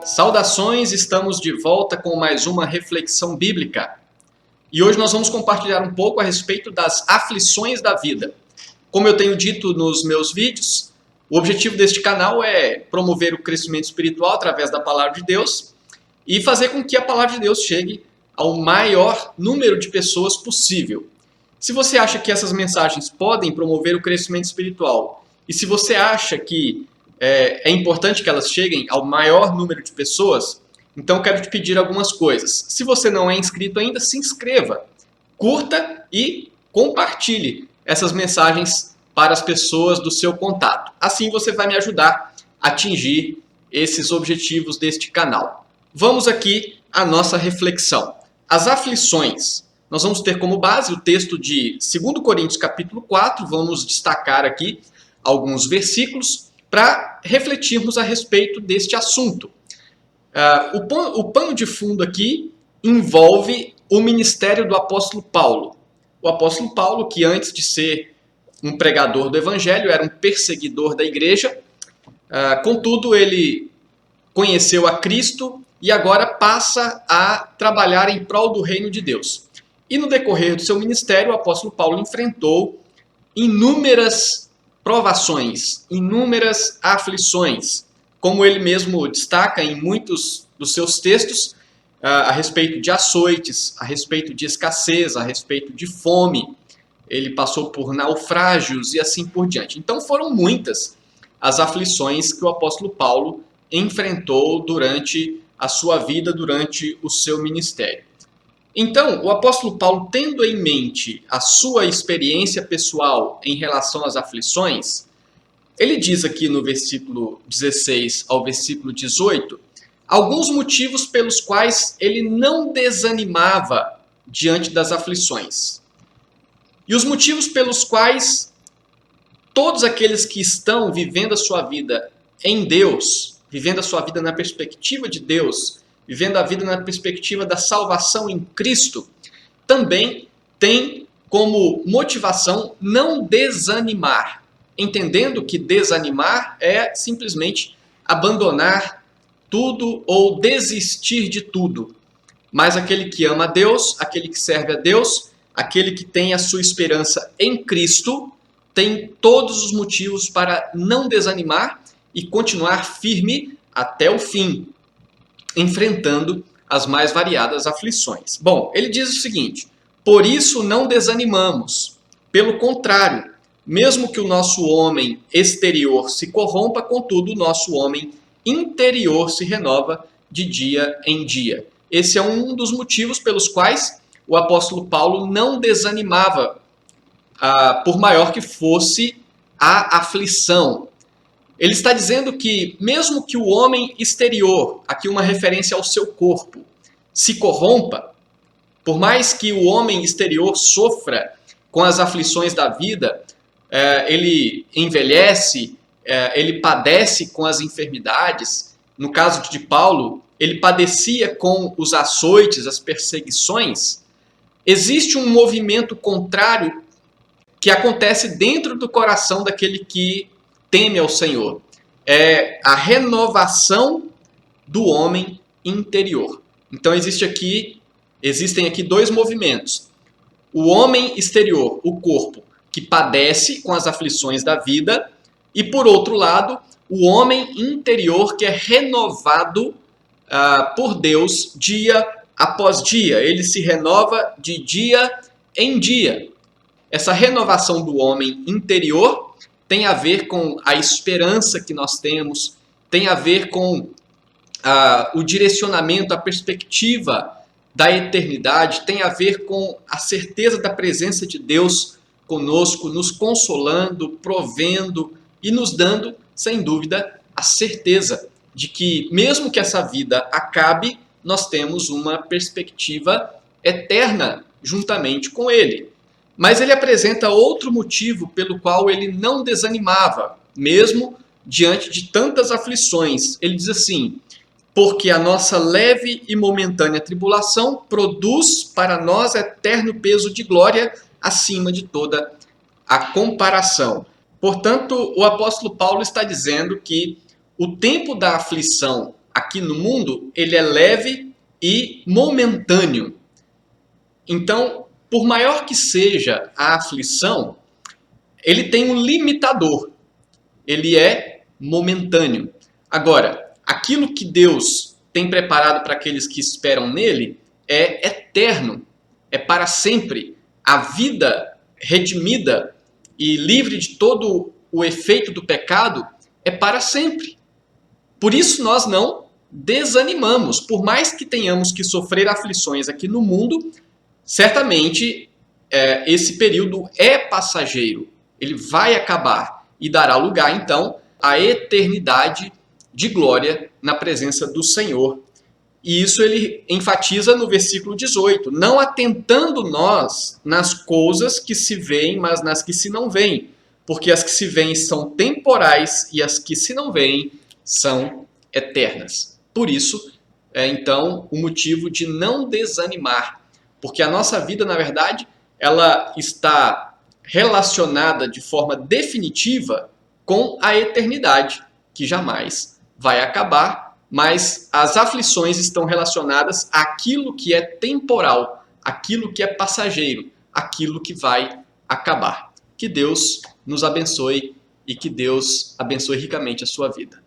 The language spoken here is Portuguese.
Saudações, estamos de volta com mais uma reflexão bíblica. E hoje nós vamos compartilhar um pouco a respeito das aflições da vida. Como eu tenho dito nos meus vídeos, o objetivo deste canal é promover o crescimento espiritual através da palavra de Deus e fazer com que a palavra de Deus chegue ao maior número de pessoas possível. Se você acha que essas mensagens podem promover o crescimento espiritual e se você acha que é importante que elas cheguem ao maior número de pessoas, então eu quero te pedir algumas coisas. Se você não é inscrito ainda, se inscreva, curta e compartilhe essas mensagens para as pessoas do seu contato. Assim você vai me ajudar a atingir esses objetivos deste canal. Vamos aqui à nossa reflexão. As aflições. Nós vamos ter como base o texto de 2 Coríntios capítulo 4, vamos destacar aqui alguns versículos para refletirmos a respeito deste assunto. O pano de fundo aqui envolve o ministério do apóstolo Paulo. O apóstolo Paulo, que antes de ser um pregador do evangelho, era um perseguidor da igreja, contudo ele conheceu a Cristo e agora passa a trabalhar em prol do reino de Deus. E no decorrer do seu ministério, o apóstolo Paulo enfrentou inúmeras provações, inúmeras aflições, como ele mesmo destaca em muitos dos seus textos, a respeito de açoites, a respeito de escassez, a respeito de fome. Ele passou por naufrágios e assim por diante. Então foram muitas as aflições que o apóstolo Paulo enfrentou durante a sua vida, durante o seu ministério. Então, o apóstolo Paulo, tendo em mente a sua experiência pessoal em relação às aflições, ele diz aqui no versículo 16 ao versículo 18, alguns motivos pelos quais ele não desanimava diante das aflições. E os motivos pelos quais todos aqueles que estão vivendo a sua vida em Deus, vivendo a sua vida na perspectiva de Deus, vivendo a vida na perspectiva da salvação em Cristo, também tem como motivação não desanimar, entendendo que desanimar é simplesmente abandonar tudo ou desistir de tudo. Mas aquele que ama a Deus, aquele que serve a Deus, aquele que tem a sua esperança em Cristo, tem todos os motivos para não desanimar e continuar firme até o fim, enfrentando as mais variadas aflições. Bom, ele diz o seguinte: por isso não desanimamos. Pelo contrário, mesmo que o nosso homem exterior se corrompa, contudo, o nosso homem interior se renova de dia em dia. Esse é um dos motivos pelos quais o apóstolo Paulo não desanimava, por maior que fosse a aflição. Ele está dizendo que, mesmo que o homem exterior, aqui uma referência ao seu corpo, se corrompa, por mais que o homem exterior sofra com as aflições da vida, ele envelhece, ele padece com as enfermidades. No caso de Paulo, ele padecia com os açoites, as perseguições. Existe um movimento contrário que acontece dentro do coração daquele que teme ao Senhor. É a renovação do homem interior. Então existem aqui dois movimentos. O homem exterior, o corpo, que padece com as aflições da vida, e por outro lado, o homem interior que é renovado por Deus dia após dia. Ele se renova de dia em dia. Essa renovação do homem interior tem a ver com a esperança que nós temos, tem a ver com o direcionamento, a perspectiva da eternidade, tem a ver com a certeza da presença de Deus conosco, nos consolando, provendo e nos dando, sem dúvida, a certeza de que, mesmo que essa vida acabe, nós temos uma perspectiva eterna juntamente com Ele. Mas ele apresenta outro motivo pelo qual ele não desanimava, mesmo diante de tantas aflições. Ele diz assim: porque a nossa leve e momentânea tribulação produz para nós eterno peso de glória acima de toda a comparação. Portanto, o apóstolo Paulo está dizendo que o tempo da aflição aqui no mundo, ele é leve e momentâneo. Então, por maior que seja a aflição, ele tem um limitador. Ele é momentâneo. Agora, aquilo que Deus tem preparado para aqueles que esperam nele é eterno, é para sempre. A vida redimida e livre de todo o efeito do pecado é para sempre. Por isso nós não desanimamos. Por mais que tenhamos que sofrer aflições aqui no mundo, certamente esse período é passageiro. Ele vai acabar e dará lugar, então, à eternidade de glória na presença do Senhor. E isso ele enfatiza no versículo 18. Não atentando nós nas coisas que se veem, mas nas que se não veem. Porque as que se veem são temporais e as que se não veem são eternas. Por isso, então, o motivo de não desanimar. Porque a nossa vida, na verdade, ela está relacionada de forma definitiva com a eternidade, que jamais vai acabar. Mas as aflições estão relacionadas àquilo que é temporal, àquilo que é passageiro, àquilo que vai acabar. Que Deus nos abençoe e que Deus abençoe ricamente a sua vida.